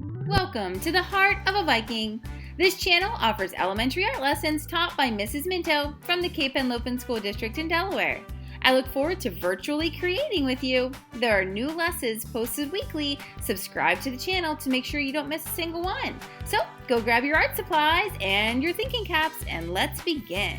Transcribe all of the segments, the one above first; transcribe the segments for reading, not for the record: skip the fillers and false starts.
Welcome to the Heart of a Viking. This channel offers elementary art lessons taught by Mrs. Minto from the Cape Henlopen School District in Delaware. I look forward to virtually creating with you. There are new lessons posted weekly. Subscribe to the channel to make sure you don't miss a single one. So go grab your art supplies and your thinking caps and let's begin.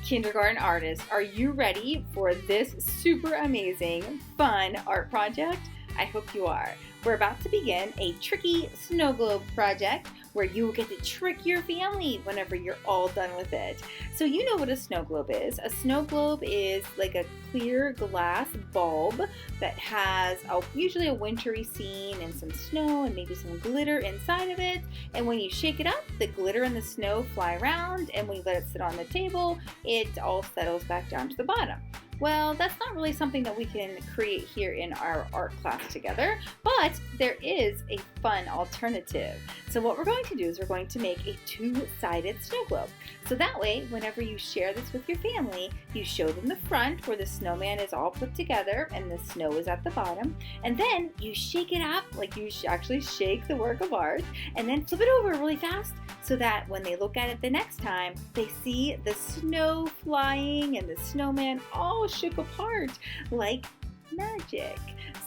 Kindergarten artists, are you ready for this super amazing, fun art project? I hope you are. We're about to begin a tricky snow globe project where you will get to trick your family whenever you're all done with it. So you know what a snow globe is. A snow globe is like a clear glass bulb that has usually a wintry scene and some snow and maybe some glitter inside of it. And when you shake it up, the glitter and the snow fly around, and when you let it sit on the table, it all settles back down to the bottom. Well, that's not really something that we can create here in our art class together, but there is a fun alternative. So what we're going to do is we're going to make a two-sided snow globe. So that way, whenever you share this with your family, you show them the front where the snowman is all put together and the snow is at the bottom, and then you shake it up like you actually shake the work of art, and then flip it over really fast so that when they look at it the next time, they see the snow flying and the snowman all shook apart like magic.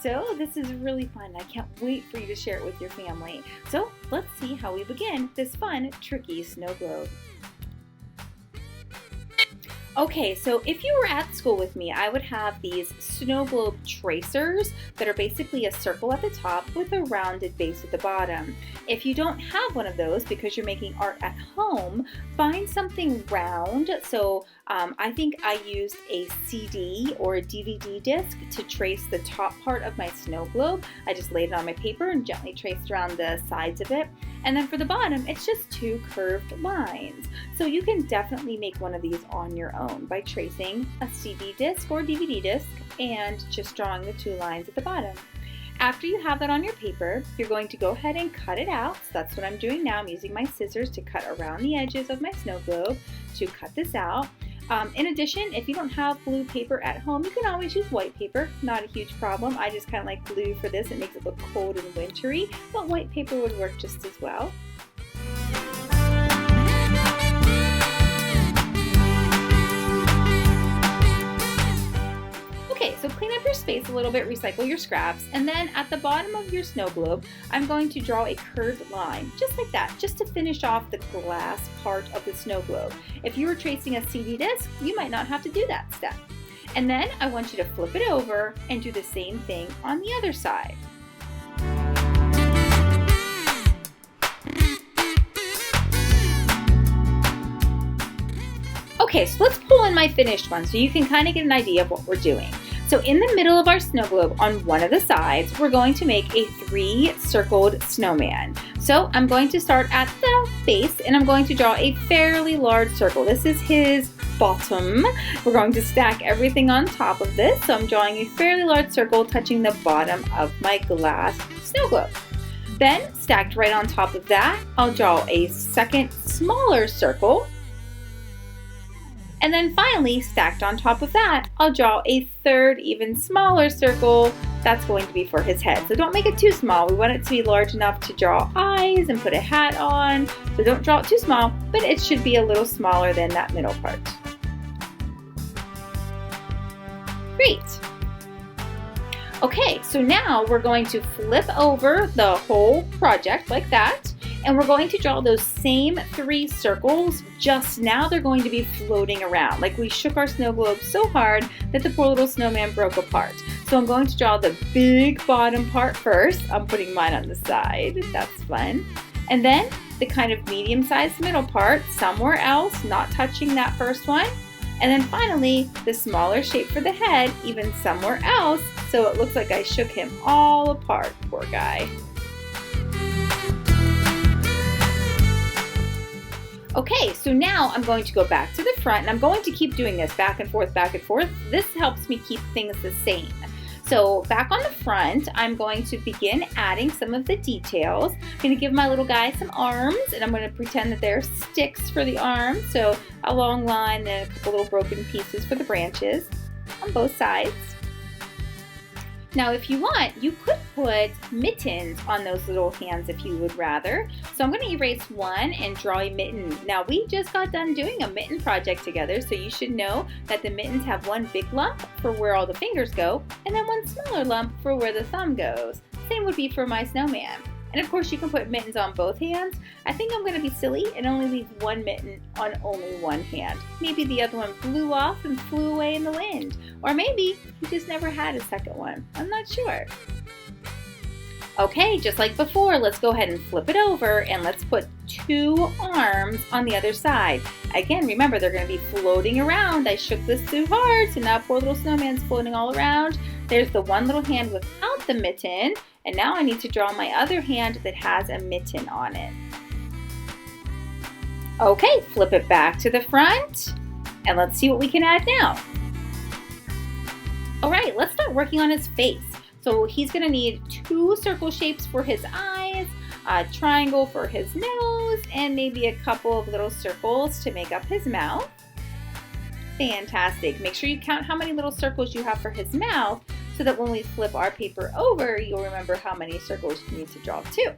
So this is really fun. I can't wait for you to share it with your family. So let's see how we begin this fun, tricky snow globe. Okay, so if you were at school with me, I would have these snow globe tracers that are basically a circle at the top with a rounded base at the bottom. If you don't have one of those because you're making art at home, find something round. So I think I used a CD or a DVD disc to trace the top part of my snow globe. I just laid it on my paper and gently traced around the sides of it. And then for the bottom, it's just two curved lines. So you can definitely make one of these on your own by tracing a CD disc or DVD disc and just drawing the two lines at the bottom. After you have that on your paper, you're going to go ahead and cut it out. So that's what I'm doing now. I'm using my scissors to cut around the edges of my snow globe to cut this out. In addition, if you don't have blue paper at home, you can always use white paper. Not a huge problem. I just kind of like blue for this. It makes it look cold and wintry, but white paper would work just as well. So clean up your space a little bit, recycle your scraps, and then at the bottom of your snow globe, I'm going to draw a curved line, just like that, just to finish off the glass part of the snow globe. If you were tracing a CD disc, you might not have to do that step. And then I want you to flip it over and do the same thing on the other side. Okay, so let's pull in my finished one so you can kind of get an idea of what we're doing. So in the middle of our snow globe on one of the sides, we're going to make a three-circled snowman. So I'm going to start at the base and I'm going to draw a fairly large circle. This is his bottom. We're going to stack everything on top of this. So I'm drawing a fairly large circle touching the bottom of my glass snow globe. Then stacked right on top of that, I'll draw a second smaller circle. And then finally, stacked on top of that, I'll draw a third, even smaller circle. That's going to be for his head. So don't make it too small. We want it to be large enough to draw eyes and put a hat on. So don't draw it too small, but it should be a little smaller than that middle part. Great. Okay, so now we're going to flip over the whole project like that. And we're going to draw those same three circles, just now they're going to be floating around. Like we shook our snow globe so hard that the poor little snowman broke apart. So I'm going to draw the big bottom part first. I'm putting mine on the side, that's fun. And then the kind of medium-sized middle part somewhere else, not touching that first one. And then finally, the smaller shape for the head, even somewhere else, so it looks like I shook him all apart, poor guy. Okay, so now I'm going to go back to the front and I'm going to keep doing this back and forth, back and forth. This helps me keep things the same. So back on the front, I'm going to begin adding some of the details. I'm going to give my little guy some arms, and I'm going to pretend that they're sticks for the arms. So a long line and a couple little broken pieces for the branches on both sides. Now if you want, you could put mittens on those little hands if you would rather. So I'm going to erase one and draw a mitten. Now we just got done doing a mitten project together, so you should know that the mittens have one big lump for where all the fingers go, and then one smaller lump for where the thumb goes. Same would be for my snowman. And of course you can put mittens on both hands. I think I'm going to be silly and only leave one mitten on only one hand. Maybe the other one blew off and flew away in the wind. Or maybe he just never had a second one. I'm not sure. Okay, just like before, let's go ahead and flip it over and let's put two arms on the other side. Again, remember they're going to be floating around. I shook this too hard, so now poor little snowman's floating all around. There's the one little hand without the mitten, and now I need to draw my other hand that has a mitten on it. Okay, flip it back to the front, and let's see what we can add now. All right, let's start working on his face. So he's gonna need two circle shapes for his eyes, a triangle for his nose, and maybe a couple of little circles to make up his mouth. Fantastic. Make sure you count how many little circles you have for his mouth so that when we flip our paper over, you'll remember how many circles you need to draw too.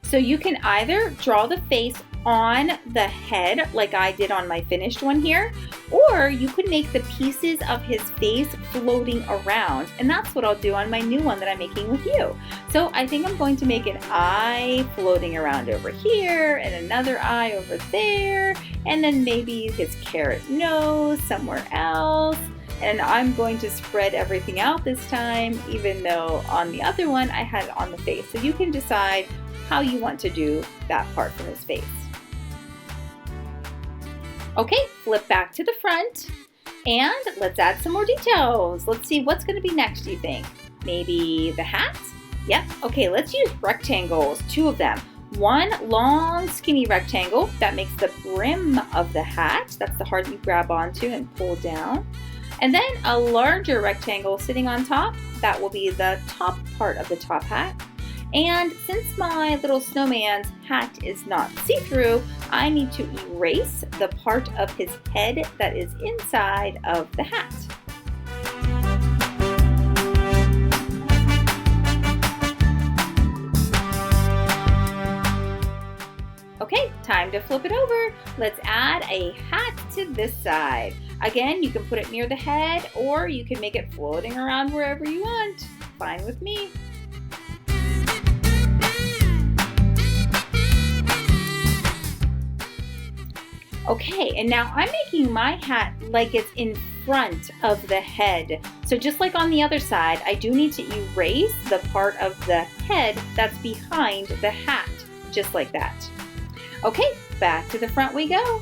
So you can either draw the face on the head like I did on my finished one here, or you could make the pieces of his face floating around, and that's what I'll do on my new one that I'm making with you. So I think I'm going to make an eye floating around over here and another eye over there, and then maybe his carrot nose somewhere else. And I'm going to spread everything out this time, even though on the other one I had it on the face. So you can decide how you want to do that part from his face. Okay, flip back to the front and let's add some more details. Let's see what's going to be next, do you think? Maybe the hat? Yep. Okay, let's use rectangles, two of them. One long skinny rectangle that makes the brim of the hat. That's the part you grab onto and pull down. And then a larger rectangle sitting on top. That will be the top part of the top hat. And since my little snowman's hat is not see-through, I need to erase the part of his head that is inside of the hat. Okay, time to flip it over. Let's add a hat to this side. Again, you can put it near the head or you can make it floating around wherever you want. Fine with me. Okay, and now I'm making my hat like it's in front of the head. So just like on the other side, I do need to erase the part of the head that's behind the hat, just like that. Okay, back to the front we go.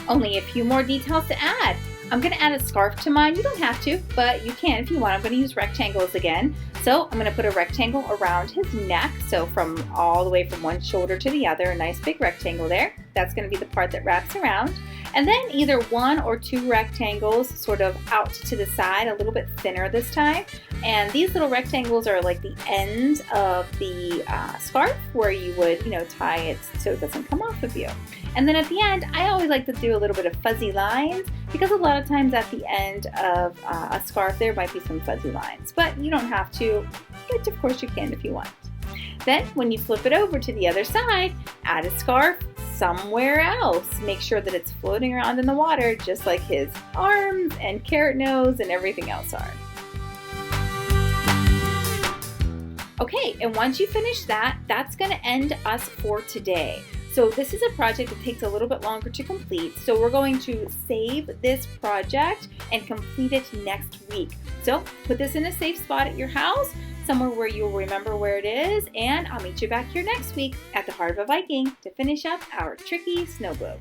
Only a few more details to add. I'm going to add a scarf to mine. You don't have to, but you can if you want. I'm going to use rectangles again. So I'm going to put a rectangle around his neck. So from all the way from one shoulder to the other, a nice big rectangle there. That's going to be the part that wraps around. And then either one or two rectangles sort of out to the side, a little bit thinner this time. And these little rectangles are like the ends of the scarf where you would, tie it so it doesn't come off of you. And then at the end, I always like to do a little bit of fuzzy lines because a lot of times at the end of a scarf there might be some fuzzy lines, but you don't have to, which of course you can if you want. Then when you flip it over to the other side, add a scarf somewhere else. Make sure that it's floating around in the water just like his arms and carrot nose and everything else are. Okay, and once you finish that, that's going to end us for today. So this is a project that takes a little bit longer to complete, so we're going to save this project and complete it next week. So put this in a safe spot at your house, somewhere where you'll remember where it is, and I'll meet you back here next week at the Heart of a Viking to finish up our tricky snow globe.